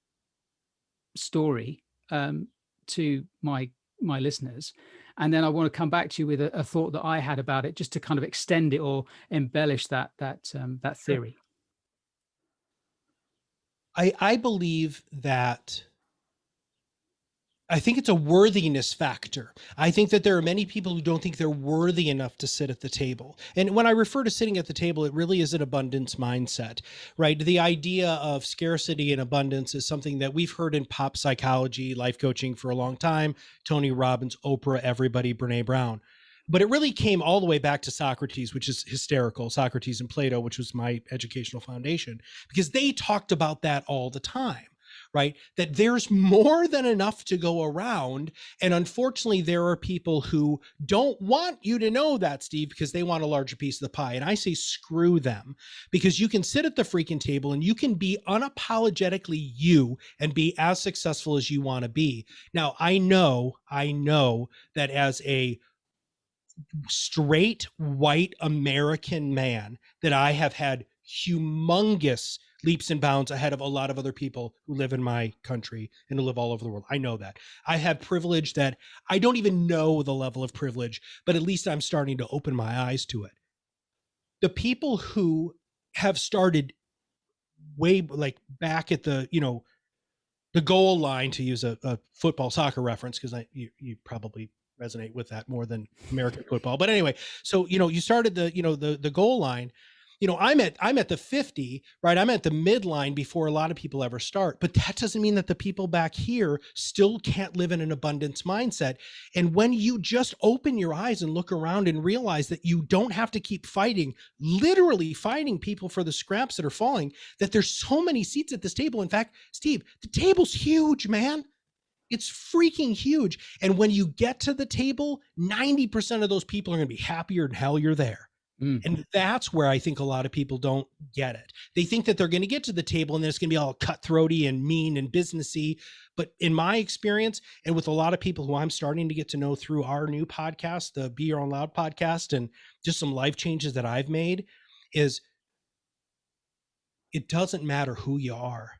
story to my listeners. And then I want to come back to you with a thought that I had about it, just to kind of extend it or embellish that theory. I believe that, I think it's a worthiness factor. I think that there are many people who don't think they're worthy enough to sit at the table. And when I refer to sitting at the table, it really is an abundance mindset, right? The idea of scarcity and abundance is something that we've heard in pop psychology, life coaching for a long time. Tony Robbins, Oprah, everybody, Brene Brown. But it really came all the way back to Socrates, which is hysterical. Socrates and Plato, which was my educational foundation, because they talked about that all the time. Right? That there's more than enough to go around. And unfortunately, there are people who don't want you to know that, Steve, because they want a larger piece of the pie. And I say, screw them, because you can sit at the freaking table and you can be unapologetically you and be as successful as you want to be. Now, I know that as a straight white American man, that I have had humongous leaps and bounds ahead of a lot of other people who live in my country and who live all over the world. I know that. I have privilege that I don't even know the level of privilege, but at least I'm starting to open my eyes to it. The people who have started way like back at the, the goal line, to use a football soccer reference, because you probably resonate with that more than American football. But anyway, so you started the goal line. I'm at the 50, right? I'm at the midline before a lot of people ever start. But that doesn't mean that the people back here still can't live in an abundance mindset. And when you just open your eyes and look around and realize that you don't have to keep fighting, literally fighting people for the scraps that are falling, that there's so many seats at this table. In fact, Steve, the table's huge, man. It's freaking huge. And when you get to the table, 90% of those people are going to be happier than hell you're there. And that's where I think a lot of people don't get it. They think that they're going to get to the table and then it's going to be all cutthroaty and mean and businessy. But in my experience, and with a lot of people who I'm starting to get to know through our new podcast, the Be Your Own Loud podcast, and just some life changes that I've made, is it doesn't matter who you are.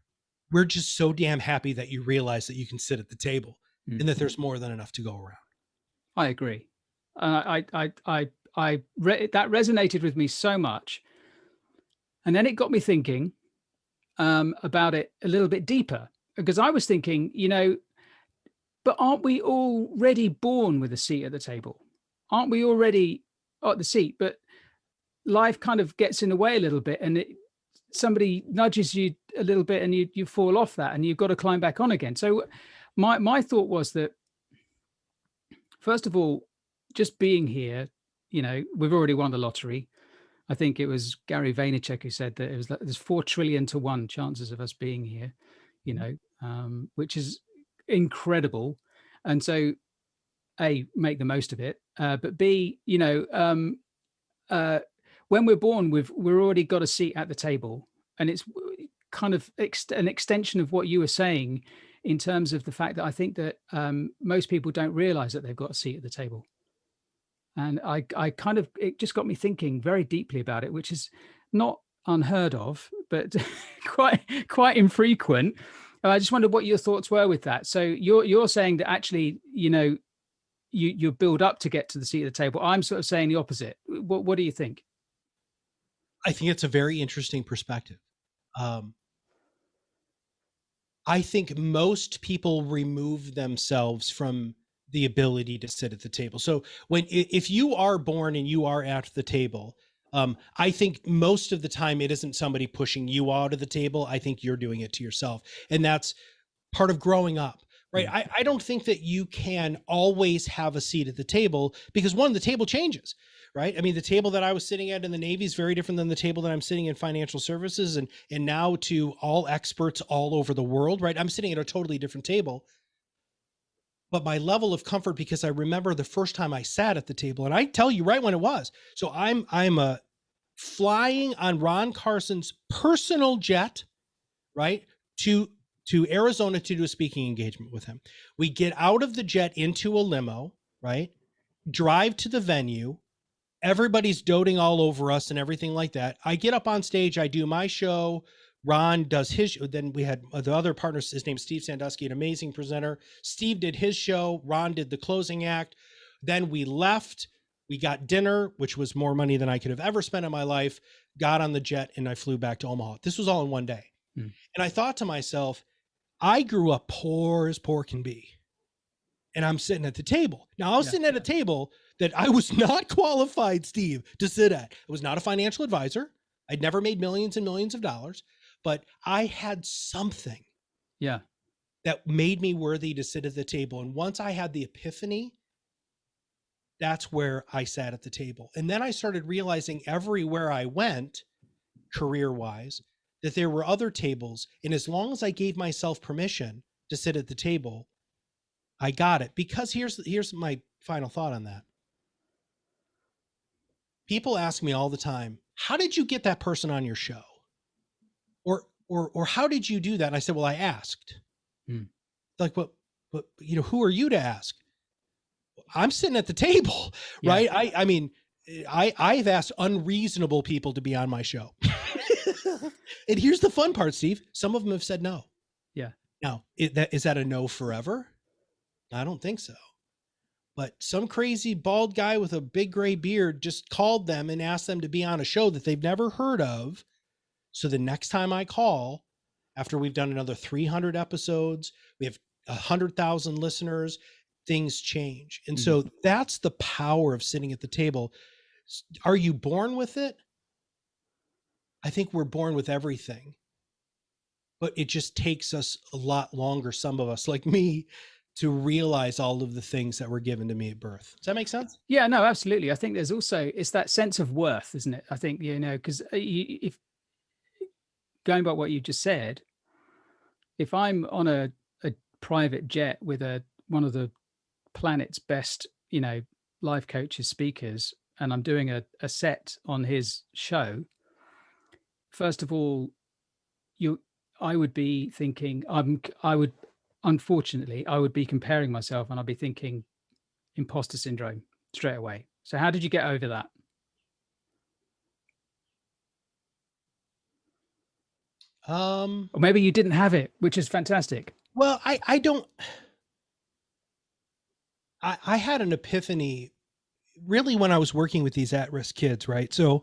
We're just so damn happy that you realize that you can sit at the table and that there's more than enough to go around. I agree. That resonated with me so much. And then it got me thinking about it a little bit deeper, because I was thinking, but aren't we already born with a seat at the table? Aren't we already at the seat? But life kind of gets in the way a little bit, and somebody nudges you a little bit and you fall off that and you've got to climb back on again. So my thought was that, first of all, just being here, we've already won the lottery. I think it was Gary Vaynerchuk who said that there's 4 trillion to 1 chances of us being here, which is incredible. And so, A, make the most of it. But B, when we're born, we've already got a seat at the table. And it's kind of an extension of what you were saying in terms of the fact that I think that most people don't realize that they've got a seat at the table. And it just got me thinking very deeply about it, which is not unheard of, but quite infrequent. I just wondered what your thoughts were with that. So you're saying that actually, you build up to get to the seat of the table. I'm sort of saying the opposite. What do you think? I think it's a very interesting perspective. I think most people remove themselves from the ability to sit at the table. So if you are born and you are at the table, I think most of the time it isn't somebody pushing you out of the table. I think you're doing it to yourself. And that's part of growing up, right? I don't think that you can always have a seat at the table, because one, the table changes, right? I mean, the table that I was sitting at in the Navy is very different than the table that I'm sitting in financial services, and now to all experts all over the world, right? I'm sitting at a totally different table. But my level of comfort, because I remember the first time I sat at the table, and I tell you right when it was. So I'm flying on Ron Carson's personal jet, right, to Arizona to do a speaking engagement with him. We get out of the jet into a limo, right, drive to the venue. Everybody's doting all over us and everything like that. I get up on stage, I do my show. Ron does his, then we had the other partners, his name's Steve Sandusky, an amazing presenter. Steve did his show. Ron did the closing act. Then we left, we got dinner, which was more money than I could have ever spent in my life, got on the jet, and I flew back to Omaha. This was all in one day. And I thought to myself, I grew up poor as poor can be. And I'm sitting at the table. Now I was sitting at a table that I was not qualified, Steve, to sit at. I was not a financial advisor. I'd never made millions and millions of dollars. But I had something that made me worthy to sit at the table. And once I had the epiphany, that's where I sat at the table. And then I started realizing everywhere I went, career-wise, that there were other tables. And as long as I gave myself permission to sit at the table, I got it. Because here's my final thought on that. People ask me all the time, how did you get that person on your show? Or how did you do that? And I said, well, I asked. Like, but who are you to ask? I'm sitting at the table, right? I mean, I've asked unreasonable people to be on my show. And here's the fun part, Steve. Some of them have said no. Yeah. Now, is that a no forever? I don't think so. But some crazy bald guy with a big gray beard just called them and asked them to be on a show that they've never heard of. So the next time I call, after we've done another 300 episodes, we have 100,000 listeners, things change. And so that's the power of sitting at the table. Are you born with it? I think we're born with everything, but it just takes us a lot longer, some of us like me, to realize all of the things that were given to me at birth. Does that make sense? Yeah, no, absolutely. I think there's also, it's that sense of worth, isn't it? I think, because if going by what you just said, if I'm on a private jet with one of the planet's best, life coaches, speakers, and I'm doing a set on his show, first of all, I would be thinking, unfortunately, I would be comparing myself and I'd be thinking imposter syndrome straight away. So how did you get over that? Or maybe you didn't have it, which is fantastic. Well, I had an epiphany really when I was working with these at-risk kids, right? So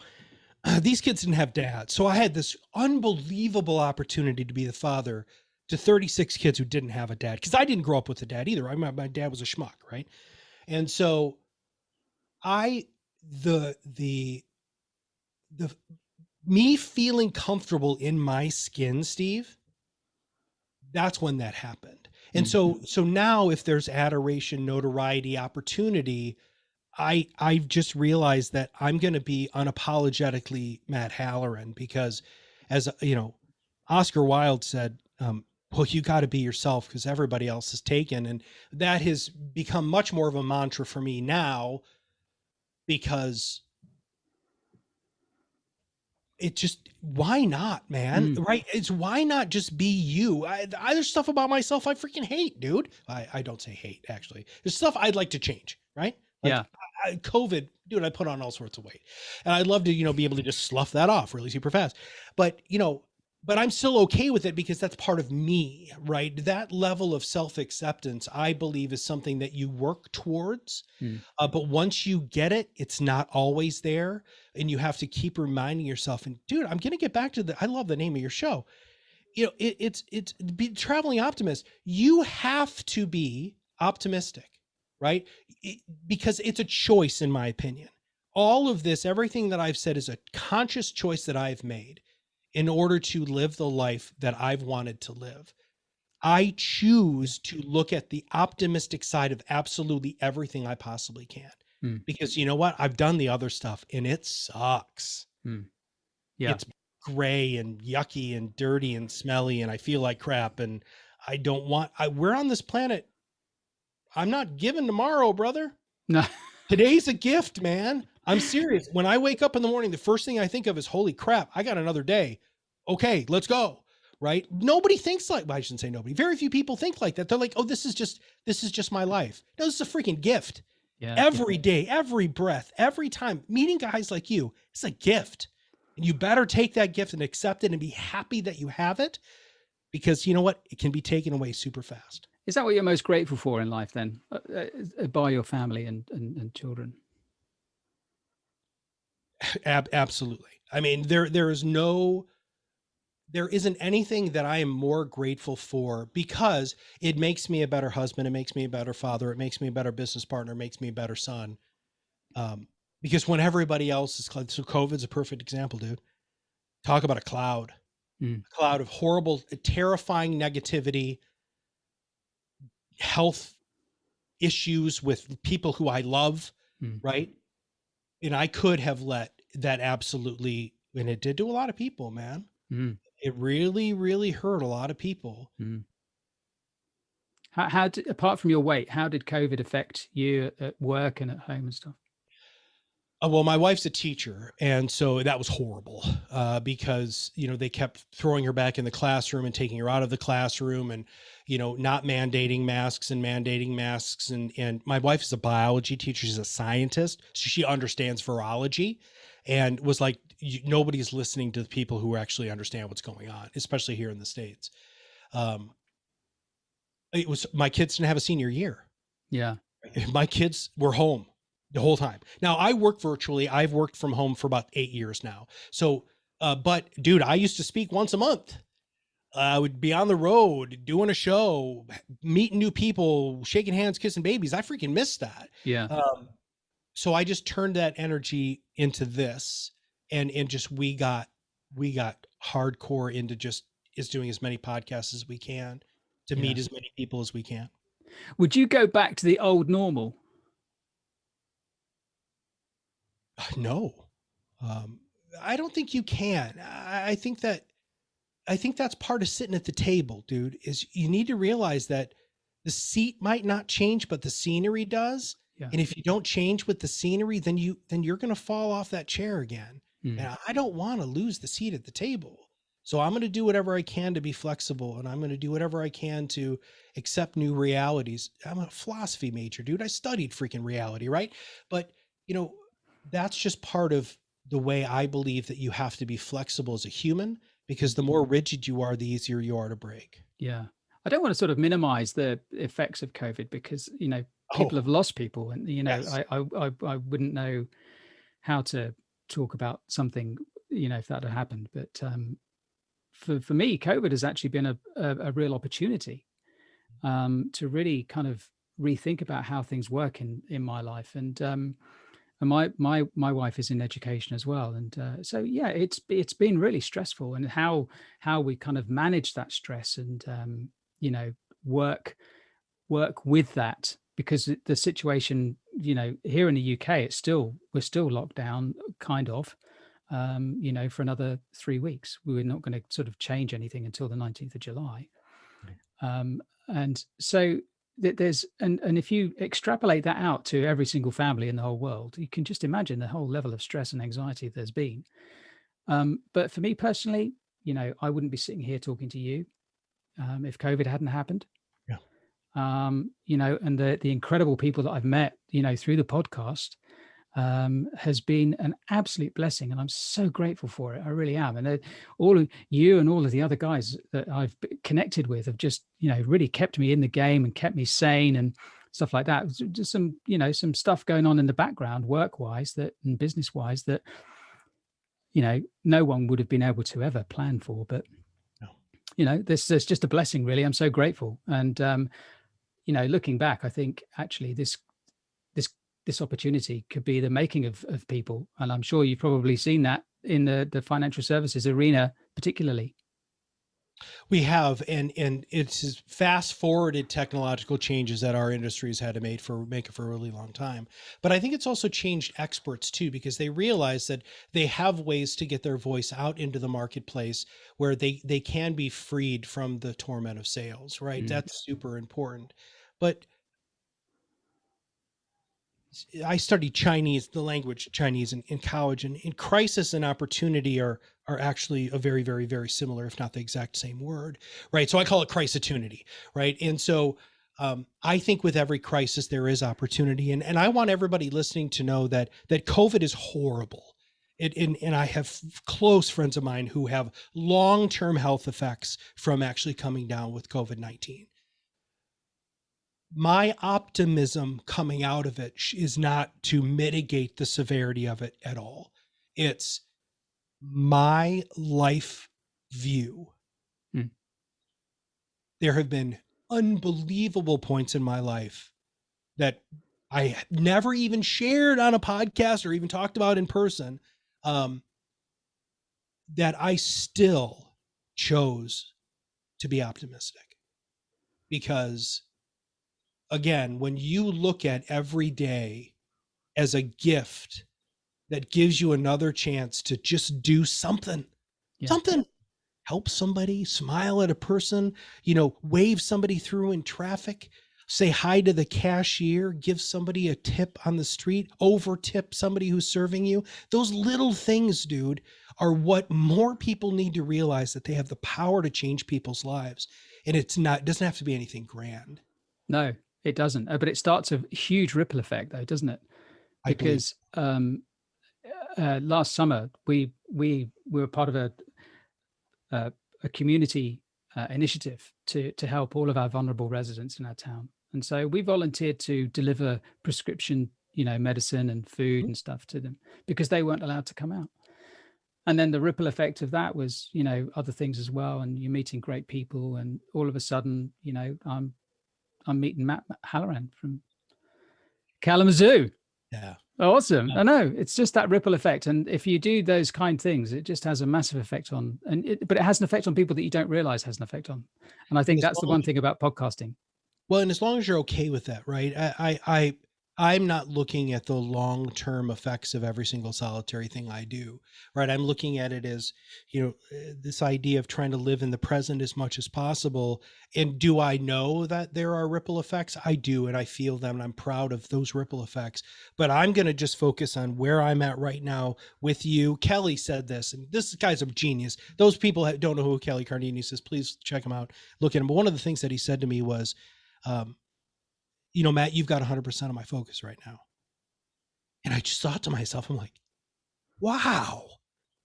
these kids didn't have dads. So I had this unbelievable opportunity to be the father to 36 kids who didn't have a dad, because I didn't grow up with a dad either. My dad was a schmuck, right? And so me feeling comfortable in my skin, Steve, that's when that happened. And so now if there's adoration, notoriety, opportunity, I've just realized that I'm going to be unapologetically Matt Halloran, because as Oscar Wilde said, well, you got to be yourself because everybody else is taken. And that has become much more of a mantra for me now, because it just, why not, man? Right? It's why not just be you? There's stuff about myself I freaking hate, dude. I don't say hate, actually. There's stuff I'd like to change, right? Like, yeah. COVID, dude, I put on all sorts of weight, and I'd love to, be able to just slough that off really super fast. But, but I'm still okay with it because that's part of me, right? That level of self-acceptance, I believe, is something that you work towards. But once you get it, it's not always there. And you have to keep reminding yourself, and dude, I'm going to get back to I love the name of your show. It's be Traveling Optimist. You have to be optimistic, right? Because it's a choice, in my opinion. All of this, everything that I've said, is a conscious choice that I've made in order to live the life that I've wanted to live. I choose to look at the optimistic side of absolutely everything I possibly can. Because you know what? I've done the other stuff and it sucks. Yeah. It's gray and yucky and dirty and smelly, and I feel like crap. And I don't want, we're on this planet. I'm not given tomorrow, brother. No. Today's a gift, man. I'm serious. When I wake up in the morning, the first thing I think of is, holy crap, I got another day. Okay, let's go. Right? Nobody thinks like, well, I shouldn't say nobody. Very few people think like that. They're like, oh, this is just my life. No, this is a freaking gift. Yeah. Every day, every breath, every time, meeting guys like you, it's a gift. And you better take that gift and accept it and be happy that you have it, because you know what? It can be taken away super fast. Is that what you're most grateful for in life then? By your family and children? Absolutely. I mean, there isn't anything that I am more grateful for, because it makes me a better husband. It makes me a better father. It makes me a better business partner. It makes me a better son. Because when everybody else is, so COVID's a perfect example, dude. Talk about a cloud of horrible, terrifying negativity, health issues with people who I love. Right. And I could have let that absolutely, and it did to a lot of people, man. It really, really hurt a lot of people. How did, apart from your weight, how did COVID affect you at work and at home and stuff? Well, my wife's a teacher, and so that was horrible because, they kept throwing her back in the classroom and taking her out of the classroom, and, not mandating masks. And my wife is a biology teacher. She's a scientist, so she understands virology, and was like, nobody's listening to the people who actually understand what's going on, especially here in the States. My kids didn't have a senior year. Yeah. My kids were home the whole time. Now I work virtually. I've worked from home for about 8 years now. So, but dude, I used to speak once a month. I would be on the road doing a show, meeting new people, shaking hands, kissing babies. I freaking missed that. Yeah. So I just turned that energy into this, and just we got hardcore into just doing as many podcasts as we can to meet as many people as we can. Would you go back to the old normal? No, I don't think you can. I think that's part of sitting at the table, dude, is you need to realize that the seat might not change, but the scenery does. Yeah. And if you don't change with the scenery, then you're going to fall off that chair again. And I don't want to lose the seat at the table. So I'm going to do whatever I can to be flexible, and I'm going to do whatever I can to accept new realities. I'm a philosophy major, dude. I studied freaking reality, right? But, that's just part of the way I believe that you have to be flexible as a human, because the more rigid you are, the easier you are to break. Yeah. I don't want to sort of minimize the effects of COVID because, people have lost people, and, Yes. I wouldn't know how to talk about something, if that had happened. But for me, COVID has actually been a real opportunity to really kind of rethink about how things work in my life. And my wife is in education as well. And so, yeah, it's been really stressful, and how we kind of manage that stress and, work with that, because the situation, here in the UK, we're still locked down kind of, for another 3 weeks. We're not going to sort of change anything until the 19th of July. And so there's, and if you extrapolate that out to every single family in the whole world, you can just imagine the whole level of stress and anxiety there's been. But for me personally, I wouldn't be sitting here talking to you if COVID hadn't happened. Yeah. And the incredible people that I've met, through the podcast, has been an absolute blessing, and I'm so grateful for it. I really am. And all of you and all of the other guys that I've connected with have just, really kept me in the game and kept me sane and stuff like that. Just some stuff going on in the background, work-wise and business-wise that, no one would have been able to ever plan for. But, this is just a blessing, really. I'm so grateful. And, looking back, I think actually this opportunity could be the making of people. And I'm sure you've probably seen that in the financial services arena, particularly. We have, and it's fast forwarded technological changes that our industries had to make it for a really long time. But I think it's also changed experts too, because they realize that they have ways to get their voice out into the marketplace where they can be freed from the torment of sales, right? That's super important. But I studied the language Chinese in college, and in crisis and opportunity are actually a very, very, very similar, if not the exact same word, right? So I call it crisis-opportunity, right? And so I think with every crisis there is opportunity, and I want everybody listening to know that COVID is horrible. And I have close friends of mine who have long-term health effects from actually coming down with COVID-19. My optimism coming out of it is not to mitigate the severity of it at all. It's my life view. There have been unbelievable points in my life that I never even shared on a podcast or even talked about in person, that I still chose to be optimistic. Because again, when you look at every day as a gift that gives you another chance to just do something, help somebody, smile at a person, wave somebody through in traffic, say hi to the cashier, give somebody a tip on the street, over tip somebody who's serving you. Those little things, dude, are what more people need to realize, that they have the power to change people's lives. And it doesn't have to be anything grand. No, it doesn't. But it starts a huge ripple effect, though, doesn't it? Because last summer, we we were part of a community initiative to help all of our vulnerable residents in our town. And so we volunteered to deliver prescription, medicine and food and stuff to them because they weren't allowed to come out. And then the ripple effect of that was, other things as well. And you're meeting great people. And all of a sudden, I'm meeting Matt Halloran from Kalamazoo. Yeah. Awesome. I know, it's just that ripple effect. And if you do those kind things, it just has a massive effect on, but it has an effect on people that you don't realize has an effect on. And I think that's the one thing about podcasting. Well, and as long as you're okay with that, right? I'm not looking at the long-term effects of every single solitary thing I do, right? I'm looking at it as, this idea of trying to live in the present as much as possible. And do I know that there are ripple effects? I do, and I feel them, and I'm proud of those ripple effects. But I'm going to just focus on where I'm at right now with you. Kelly said this, and this guy's a genius. Those people that don't know who Kelly Cardenas is, please check him out, look at him. But one of the things that he said to me was, Matt, you've got 100% of my focus right now. And I just thought to myself, I'm like, wow,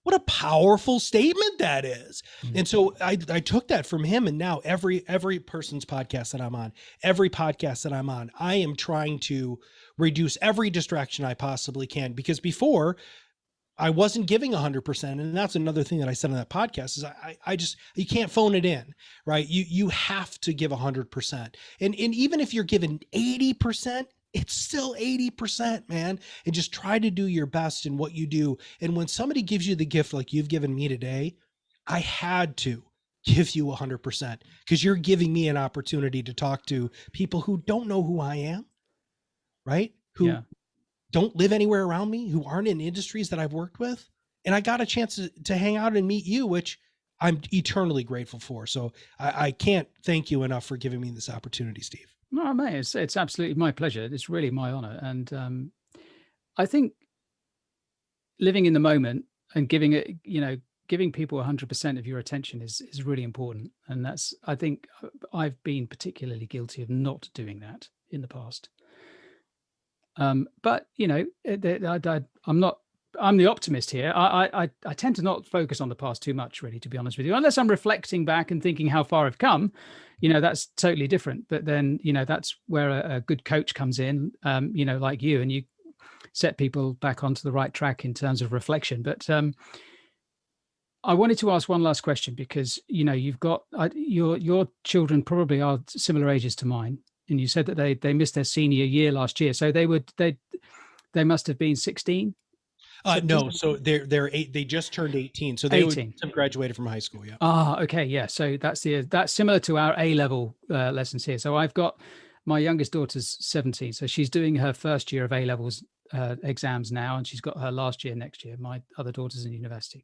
what a powerful statement that is. Mm-hmm. And so I took that from him. And now every person's podcast that I'm on, every podcast that I'm on, I am trying to reduce every distraction I possibly can, because before I wasn't giving 100%. And that's another thing that I said on that podcast is I just, you can't phone it in, right? You have to give 100%. And even if you're given 80%, it's still 80%, man. And just try to do your best in what you do. And when somebody gives you the gift, like you've given me today, I had to give you 100% because you're giving me an opportunity to talk to people who don't know who I am, right? Who don't live anywhere around me, who aren't in industries that I've worked with. And I got a chance to hang out and meet you, which I'm eternally grateful for. So I can't thank you enough for giving me this opportunity, Steve. No, mate, it's absolutely my pleasure. It's really my honor. And I think living in the moment and giving people 100% of your attention is really important. And I think I've been particularly guilty of not doing that in the past. But I'm the optimist here. I tend to not focus on the past too much, really, to be honest with you, unless I'm reflecting back and thinking how far I've come. That's totally different. But then, that's where a good coach comes in, like you, and you set people back onto the right track in terms of reflection. But I wanted to ask one last question because, you've got your children probably are similar ages to mine. And you said that they missed their senior year last year. So they must have been 16. No, so they're 8. They just turned 18. So they graduated from high school. Yeah. Ah, okay, yeah. So that's similar to our A-level lessons here. So I've got my youngest daughter's 17, so she's doing her first year of A-levels exams now, and she's got her last year next year. My other daughter's in university.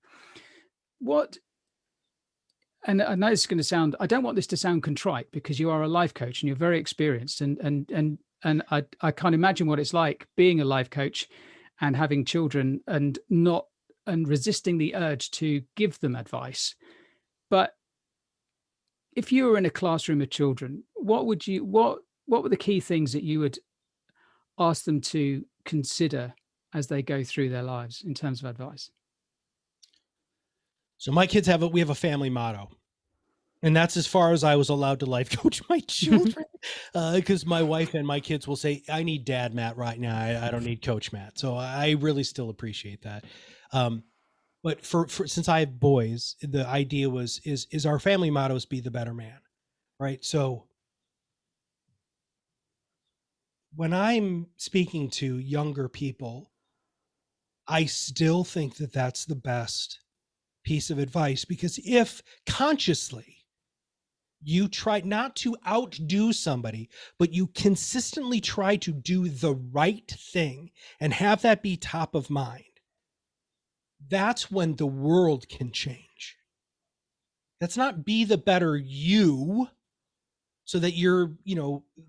And I know it's going to sound, I don't want this to sound contrite because you are a life coach and you're very experienced. And I can't imagine what it's like being a life coach and having children and resisting the urge to give them advice. But if you were in a classroom of children, what were the key things that you would ask them to consider as they go through their lives in terms of advice? So my kids we have a family motto, and that's as far as I was allowed to life coach my children. Because my wife and my kids will say, I need Dad Matt right now. I don't need Coach Matt. So I really still appreciate that. But for since I have boys, the idea is our family motto is be the better man. Right. So when I'm speaking to younger people, I still think that that's the best piece of advice, because if consciously you try not to outdo somebody, but you consistently try to do the right thing and have that be top of mind, that's when the world can change. That's not be the better you so that you're,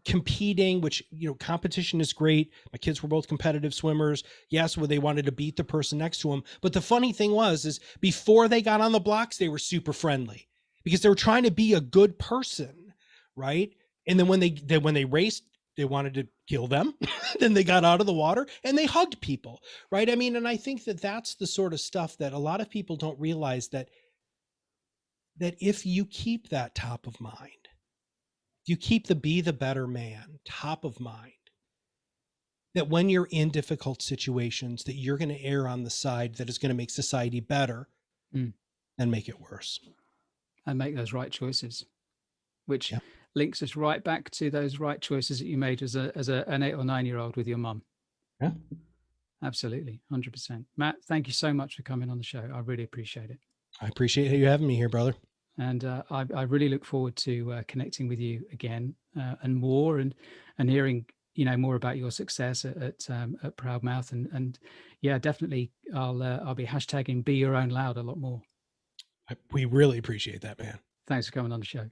competing, which, competition is great. My kids were both competitive swimmers. Yes, they wanted to beat the person next to them. But the funny thing is before they got on the blocks, they were super friendly because they were trying to be a good person. Right. And then when they raced, they wanted to kill them. Then they got out of the water and they hugged people, right? I mean, and I think that that's the sort of stuff that a lot of people don't realize, that if you keep that top of mind, if you keep the be the better man top of mind, that when you're in difficult situations, that you're going to err on the side that is going to make society better and make it worse. And make those right choices, which links us right back to those right choices that you made as an 8 or 9 year old with your mum. Yeah, absolutely. 100%. Matt, thank you so much for coming on the show. I really appreciate it. I appreciate you having me here, brother. And I really look forward to connecting with you again and more, and hearing, more about your success at ProudMouth. And yeah, definitely I'll be hashtagging Be Your Own Loud a lot more. We really appreciate that, man. Thanks for coming on the show.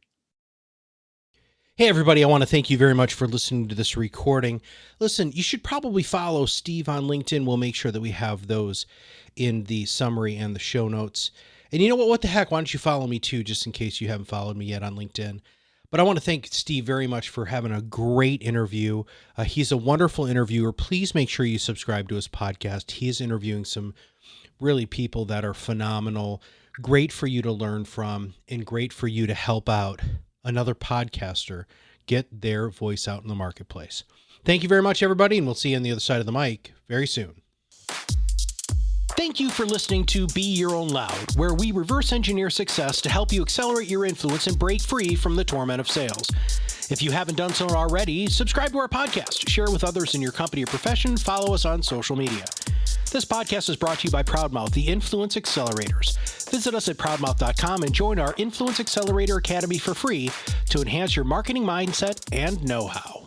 Hey, everybody. I want to thank you very much for listening to this recording. Listen, you should probably follow Steve on LinkedIn. We'll make sure that we have those in the summary and the show notes. And you know what? What the heck? Why don't you follow me too, just in case you haven't followed me yet on LinkedIn. But I want to thank Steve very much for having a great interview. He's a wonderful interviewer. Please make sure you subscribe to his podcast. He is interviewing some really people that are phenomenal, great for you to learn from, and great for you to help out another podcaster get their voice out in the marketplace. Thank you very much, everybody, and we'll see you on the other side of the mic very soon. Thank you for listening to Be Your Own Loud, where we reverse engineer success to help you accelerate your influence and break free from the torment of sales. If you haven't done so already, subscribe to our podcast, share it with others in your company or profession, follow us on social media. This podcast is brought to you by ProudMouth, the Influence Accelerators. Visit us at ProudMouth.com and join our Influence Accelerator Academy for free to enhance your marketing mindset and know-how.